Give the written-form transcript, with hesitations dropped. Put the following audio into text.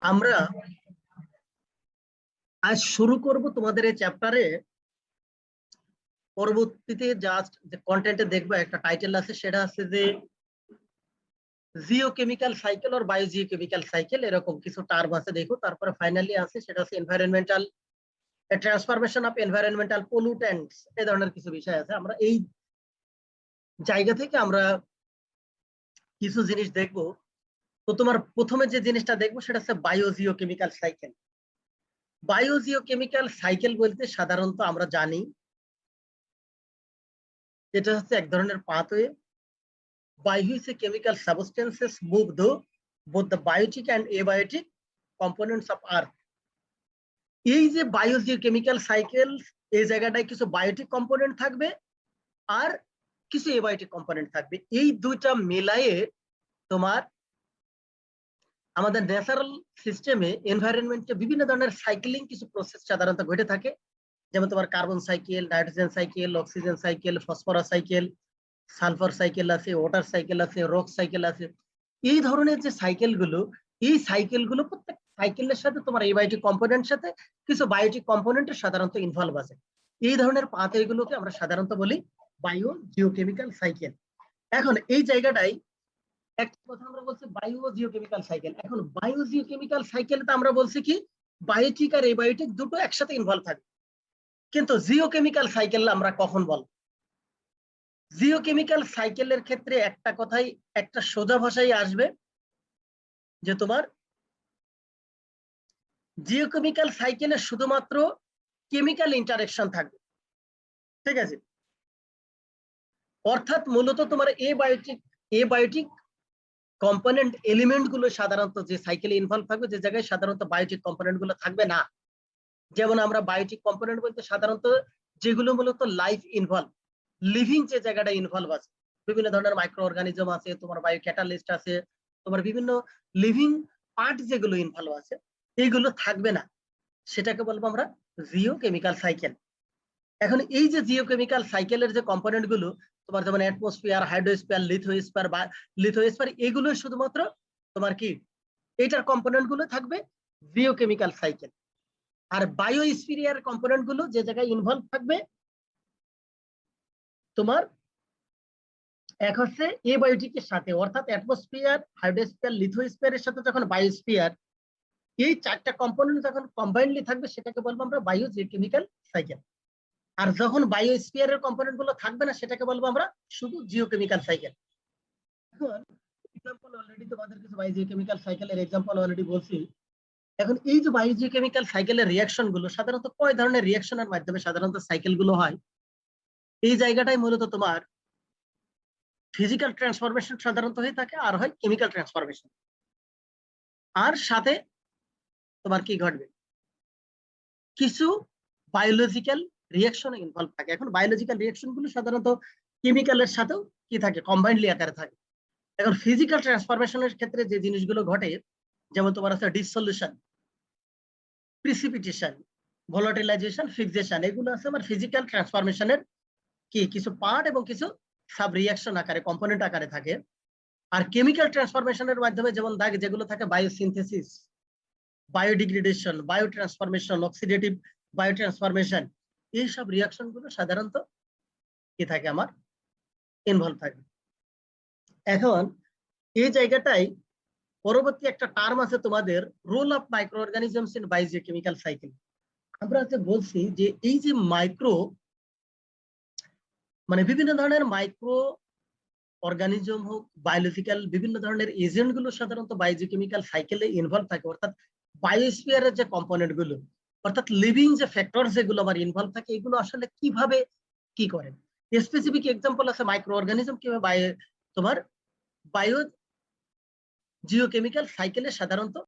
আমরা আজ শুরু করব তোমাদের এই চ্যাপ্টারে। পরবর্তীতে জাস্ট যে কন্টেন্টে দেখবে একটা টাইটেল আছে, সেটা আছে যে জিওকেমিক্যাল সাইকেল আর বায়োজিওকেমিক্যাল সাইকেল, এরকম কিছু টার্ম আছে দেখো। তারপরে ফাইনালি আছে সেটা আছে environmental transformation of environmental pollutants, এই ধরনের কিছু বিষয় আছে। আমরা এই জায়গা থেকে আমরা কিছু জিনিস দেখবো। তো তোমার প্রথমে যে জিনিসটা দেখবো সেটা হচ্ছে বায়োজিওকেমিক্যাল সাইকেল। বায়োজিওকেমিক্যাল সাইকেল বলতে সাধারণত আমরা জানি এটা হচ্ছে এক ধরনের pathway by which a chemical substances move both the biotic and abiotic components of earth. এই যে বায়োজিওকেমিক্যাল সাইকেল, এই জায়গাটায় কিছু বায়োটিক কম্পোনেন্ট থাকবে আর কিছু এবায়োটিক কম্পোনেন্ট থাকবে। এই দুইটা মেলায়ে তোমার আমাদের ন্যাচারাল সিস্টেমে এনভায়রনমেন্টে বিভিন্ন ধরনের সাইক্লিং কিছু প্রসেস সাধারণত ঘটে থাকে। যেমন তোমার carbon cycle, nitrogen cycle, oxygen cycle, phosphorus cycle, sulphur cycle আছে, ওয়াটার সাইকেল আছে, রক সাইকেল আছে। এই ধরনের যে সাইকেলগুলো, এই সাইকেলগুলো প্রত্যেক সাইকেলের সাথে তোমার এবায়োটিক কম্পোনেন্টের সাথে কিছু বায়োটিক কম্পোনেন্টের সাধারণত ইনভলভ আছে। এই ধরনের পাথওয়েগুলোকে আমরা সাধারণত বলি বায়োজিওকেমিক্যাল সাইকেল। এখন এই জায়গাটাই একটা কথা আমরা বলছি বায়োজিওকেমিক্যাল সাইকেল। এখন বায়োজিওকেমিক্যাল সাইকেলটা আমরা বলছি কি বায়োটিক আর এবায়োটিক দুটো একসাথে ইনভলভ থাকে, কিন্তু জিওকেমিক্যাল সাইকেল আমরা কখন বলবো? জিওকেমিক্যাল সাইকেলের ক্ষেত্রে একটা কথাই, একটা সোজা ভাষায় আসবে যে তোমার জিওকেমিক্যাল সাইকেলে শুধুমাত্র কেমিক্যাল ইন্টারেকশন থাকবে, ঠিক আছে? অর্থাৎ মূলত তোমার এবায়োটিক কম্পোনেন্ট এলিমেন্ট গুলো সাধারণত যে সাইকেলে ইনভলভ থাকবে, যে জায়গায় সাধারণত বায়োটিক কম্পোনেন্ট গুলো থাকবে না। যেমন আমরা বায়োটিক কম্পোনেন্ট বলতে সাধারণত যেগুলো মূলত লাইফ ইনভলভ, লিভিং যে জায়গাটা ইনভলভ আছে, বিভিন্ন ধরনের মাইক্রো অর্গানিজম আছে, তোমার বায়ো ক্যাটালিস্ট আছে, তোমার বিভিন্ন লিভিং পার্ট যেগুলো ইনভলভ আছে, এইগুলো থাকবে না। সেটাকে বলবো আমরা জিওকেমিক্যাল সাইকেল। এখন এই যে জিওকেমিক্যাল সাইকেলের যে কম্পোনেন্ট গুলো তোমার, যেমন অ্যাটমসফিয়ার, হাইড্রোস্ফিয়ার, লিথোস্ফিয়ার, এগুলো শুধুমাত্র তোমার কি এইটার কম্পোনেন্ট গুলো থাকবে জিওকেমিক্যাল সাইকেল। আর বায়োস্ফিয়ার কম্পোনেন্ট গুলো যে জায়গায় ইনভলভ থাকবে তোমার এক হচ্ছে এবায়োটিকের সাথে, অর্থাৎ অ্যাটমসফিয়ার, হাইড্রোস্ফিয়ার, লিথোস্ফিয়ারের সাথে যখন বায়োস্ফিয়ার, এই চারটা কম্পোনেন্ট যখন কম্বাইন্ডলি থাকবে সেটাকে বলবো আমরা বায়োজিওকেমিক্যাল সাইকেল। আর যখন বায়োস্ফিয়ারের কম্পোনেন্ট গুলো থাকবে না সেটাকে বলবো আমরা শুধু জিওকেমিক্যাল সাইকেল। এখন এক্সাম্পল অলরেডি তোমাদের কিছু বায়োজিওকেমিক্যাল সাইকেলের এক্সাম্পল অলরেডি বলছি। এখন এই যে বায়োজিওকেমিক্যাল সাইকেলের রিঅ্যাকশন গুলো সাধারণত কয় ধরনের রিঅ্যাকশনের মাধ্যমে সাধারণত সাইকেল গুলো হয়? এই জায়গাটাই মূলত তোমার ফিজিক্যাল ট্রান্সফরমেশন সাধারণত হয়ে থাকে, আর হয় কেমিক্যাল ট্রান্সফরমেশন। আর সাথে তোমার কি ঘটবে, কিছু বায়োলজিক্যাল রিঅ্যাকশন ইনভলভ থাকে। এখন বায়োলজিক্যাল রিঅ্যাকশন গুলো সাধারণত কেমিক্যালের সাথেও কি থাকে, কম্বাইন্ডলি আকারে থাকে। এখন ফিজিক্যাল ট্রান্সফরমেশনের ক্ষেত্রে যে জিনিসগুলো ঘটে, যেমন তোমার আছে ডিসসলিউশন, প্রিসিপিটেশন, ভলাটিলাইজেশন, ফিক্সেশন, এগুলো আছে আমার ফিজিক্যাল ট্রান্সফরমেশনের কি কিছু পার্ট এবং কিছু সাব রিঅ্যাকশন আকারে, কম্পোনেন্ট আকারে থাকে। আর কেমিক্যাল ট্রান্সফরমেশনের মাধ্যমে যেমন যেগুলো থাকে biosynthesis, biodegradation, bio transformation, oxidative bio transformation, এইসব রিঅ্যাকশন গুলো সাধারণত কি থাকে আমার ইনভলভ থাকে। এখন এই জায়গাটাই পরবর্তী একটা টার্ম আছে তোমাদের, role of micro organisms in biogeochemical cycle. আমরা বলছি যে এই যে মাইক্রো, মানে বিভিন্ন ধরনের মাইক্রো অর্গানিজম হোক, বায়োলজিক্যাল বিভিন্ন ধরনের এজেন্ট গুলো সাধারণত বায়োজিওকেমিক্যাল সাইকেলে ইনভলভ থাকে। অর্থাৎ বায়োস্ফিয়ারের যে কম্পোনেন্ট গুলো, অর্থাৎ লিভিং যে ফ্যাক্টর যেগুলো আমার ইনভলভ থাকে, এগুলো আসলে কিভাবে কি করেন। স্পেসিফিক এক্সাম্পল আছে মাইক্রো অর্গানিজম কিভাবে তোমার বায়ো জিওকেমিক্যাল সাইকেলে সাধারণত